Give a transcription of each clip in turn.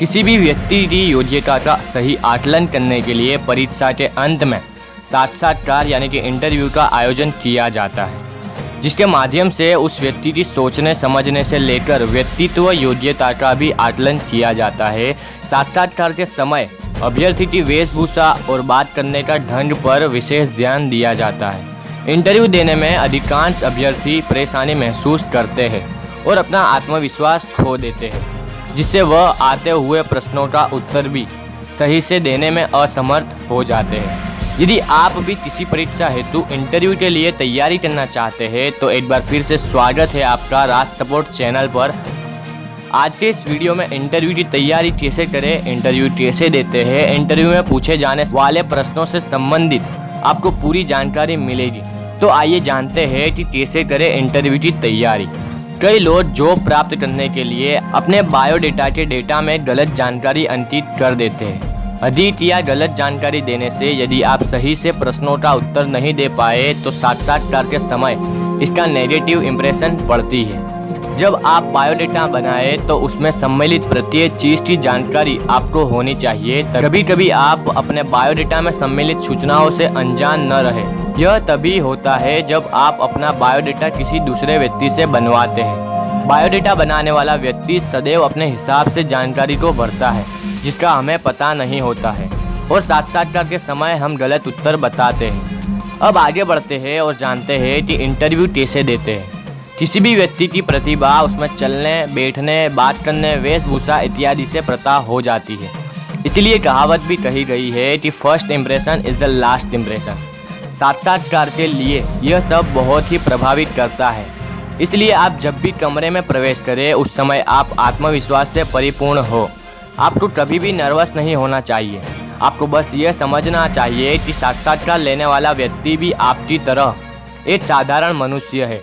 किसी भी व्यक्ति की योग्यता का सही आकलन करने के लिए परीक्षा के अंत में साक्षात्कार यानी कि इंटरव्यू का आयोजन किया जाता है, जिसके माध्यम से उस व्यक्ति की सोचने समझने से लेकर व्यक्तित्व योग्यता का भी आकलन किया जाता है। साक्षात्कार के समय अभ्यर्थी की वेशभूषा और बात करने का ढंग पर विशेष ध्यान दिया जाता है। इंटरव्यू देने में अधिकांश अभ्यर्थी परेशानी महसूस करते हैं और अपना आत्मविश्वास खो देते हैं, जिससे वह आते हुए प्रश्नों का उत्तर भी सही से देने में असमर्थ हो जाते हैं। यदि आप भी किसी परीक्षा हेतु इंटरव्यू के लिए तैयारी करना चाहते हैं तो एक बार फिर से स्वागत है आपका राज सपोर्ट चैनल पर। आज के इस वीडियो में इंटरव्यू की तैयारी कैसे करें, इंटरव्यू कैसे देते हैं, इंटरव्यू में पूछे जाने वाले प्रश्नों से संबंधित आपको पूरी जानकारी मिलेगी। तो आइए जानते हैं कि कैसे करें इंटरव्यू की तैयारी। कई लोग जॉब प्राप्त करने के लिए अपने बायोडेटा के डेटा में गलत जानकारी अंकित कर देते हैं। अधिक या गलत जानकारी देने से यदि आप सही से प्रश्नों का उत्तर नहीं दे पाए तो साक्षात्कार के समय इसका नेगेटिव इम्प्रेशन पड़ती है। जब आप बायोडेटा बनाए तो उसमें सम्मिलित प्रत्येक चीज़ की जानकारी आपको होनी चाहिए। कभी कभी आप अपने बायोडेटा में सम्मिलित सूचनाओं से अनजान न रहे। यह तभी होता है जब आप अपना बायोडेटा किसी दूसरे व्यक्ति से बनवाते हैं। बायोडेटा बनाने वाला व्यक्ति सदैव अपने हिसाब से जानकारी को भरता है, जिसका हमें पता नहीं होता है, और साक्षात्कार के समय हम गलत उत्तर बताते हैं। अब आगे बढ़ते हैं और जानते हैं कि इंटरव्यू कैसे देते हैं। किसी भी व्यक्ति की प्रतिभा उसमें चलने, बैठने, बात करने, वेशभूषा इत्यादि से पता हो जाती है। इसलिए कहावत भी कही गई है कि first impression is the last impression. साक्षात्कार के लिए यह सब बहुत ही प्रभावित करता है। इसलिए आप जब भी कमरे में प्रवेश करें उस समय आप आत्मविश्वास से परिपूर्ण हो। आपको कभी भी नर्वस नहीं होना चाहिए। आपको बस यह समझना चाहिए कि साक्षात्कार लेने वाला व्यक्ति भी आपकी तरह एक साधारण मनुष्य है।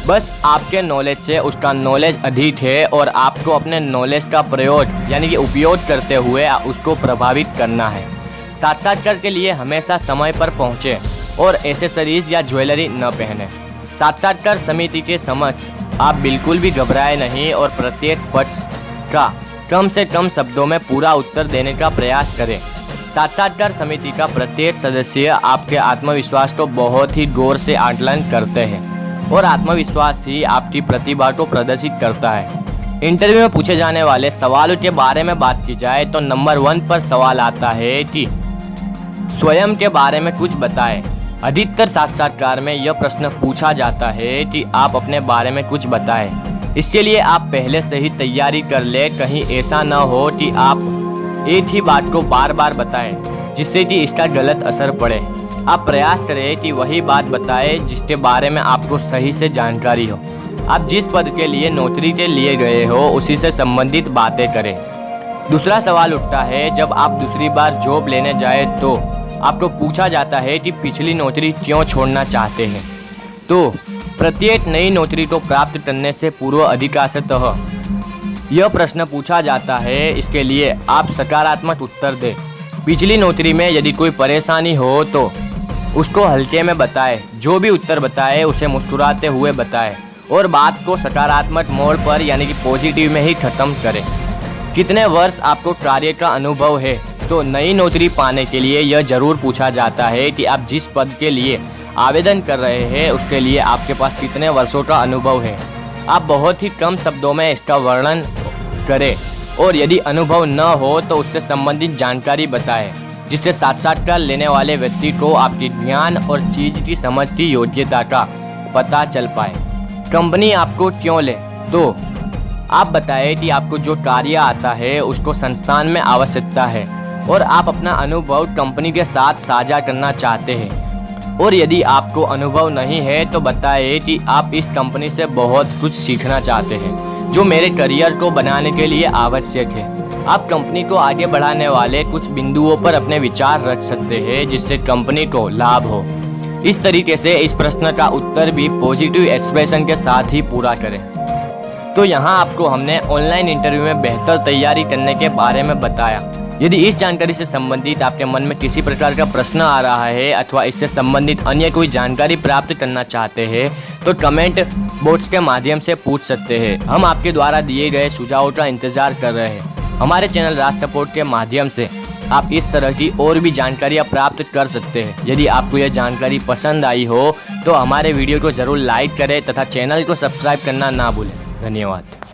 बस आपके नॉलेज से उसका नॉलेज अधिक है और आपको अपने नॉलेज का प्रयोग यानी कि उपयोग करते हुए उसको प्रभावित करना है। साक्षात्कार के लिए हमेशा समय पर पहुँचें और एक्सेसरीज या ज्वेलरी न पहने। साक्षात्कार समिति के समक्ष आप बिल्कुल भी घबराए नहीं और प्रत्येक पक्ष का कम से कम शब्दों में पूरा उत्तर देने का प्रयास करें। साक्षात्कार समिति का प्रत्येक सदस्य आपके आत्मविश्वास को बहुत ही गौर से आकलन करते हैं और आत्मविश्वास ही आपकी प्रतिभा को प्रदर्शित करता है। इंटरव्यू में पूछे जाने वाले सवालों के बारे में बात की जाए तो नंबर 1 पर सवाल आता है कि स्वयं के बारे में कुछ बताएं। अधिकतर साक्षात्कार में यह प्रश्न पूछा जाता है कि आप अपने बारे में कुछ बताएं। इसके लिए आप पहले से ही तैयारी कर ले, कहीं ऐसा न हो कि आप एक ही बात को बार बार बताएं जिससे कि इसका गलत असर पड़े। आप प्रयास करें कि वही बात बताएं जिसके बारे में आपको सही से जानकारी हो। आप जिस पद के लिए नौकरी के लिए गए हो उसी से संबंधित बातें करें। दूसरा सवाल उठता है जब आप दूसरी बार जॉब लेने जाए तो आपको पूछा जाता है कि पिछली नौकरी क्यों छोड़ना चाहते हैं। तो प्रत्येक नई नौकरी को प्राप्त करने से पूर्व अधिकांशतः यह प्रश्न पूछा जाता है। इसके लिए आप सकारात्मक उत्तर दें। पिछली नौकरी में यदि कोई परेशानी हो तो उसको हल्के में बताएं। जो भी उत्तर बताए उसे मुस्कुराते हुए बताएं और बात को सकारात्मक मोड़ पर यानी कि पॉजिटिव में ही ख़त्म करें। कितने वर्ष आपको कार्य का अनुभव है, तो नई नौकरी पाने के लिए यह जरूर पूछा जाता है कि आप जिस पद के लिए आवेदन कर रहे हैं उसके लिए आपके पास कितने वर्षों का अनुभव है। आप बहुत ही कम शब्दों में इसका वर्णन करें और यदि अनुभव न हो तो उससे संबंधित जानकारी बताएं, जिससे साक्षात्कार लेने वाले व्यक्ति को आपकी ज्ञान और चीज़ की समझ की योग्यता का पता चल पाए। कंपनी आपको क्यों ले, तो आप बताएं कि आपको जो कार्य आता है उसको संस्थान में आवश्यकता है और आप अपना अनुभव कंपनी के साथ साझा करना चाहते हैं। और यदि आपको अनुभव नहीं है तो बताएं कि आप इस कंपनी से बहुत कुछ सीखना चाहते हैं जो मेरे करियर को बनाने के लिए आवश्यक है। आप कंपनी को आगे बढ़ाने वाले कुछ बिंदुओं पर अपने विचार रख सकते हैं जिससे कंपनी को लाभ हो। इस तरीके से इस प्रश्न का उत्तर भी पॉजिटिव एक्सप्रेशन के साथ ही पूरा करें। तो यहाँ आपको हमने ऑनलाइन इंटरव्यू में बेहतर तैयारी करने के बारे में बताया। यदि इस जानकारी से संबंधित आपके मन में किसी प्रकार का प्रश्न आ रहा है अथवा इससे संबंधित अन्य कोई जानकारी प्राप्त करना चाहते हैं तो कमेंट बॉक्स के माध्यम से पूछ सकते हैं। हम आपके द्वारा दिए गए सुझावों का इंतजार कर रहे हैं। हमारे चैनल राज सपोर्ट के माध्यम से आप इस तरह की और भी जानकारियाँ प्राप्त कर सकते हैं। यदि आपको यह जानकारी पसंद आई हो तो हमारे वीडियो को ज़रूर लाइक करें तथा चैनल को सब्सक्राइब करना ना भूलें। धन्यवाद।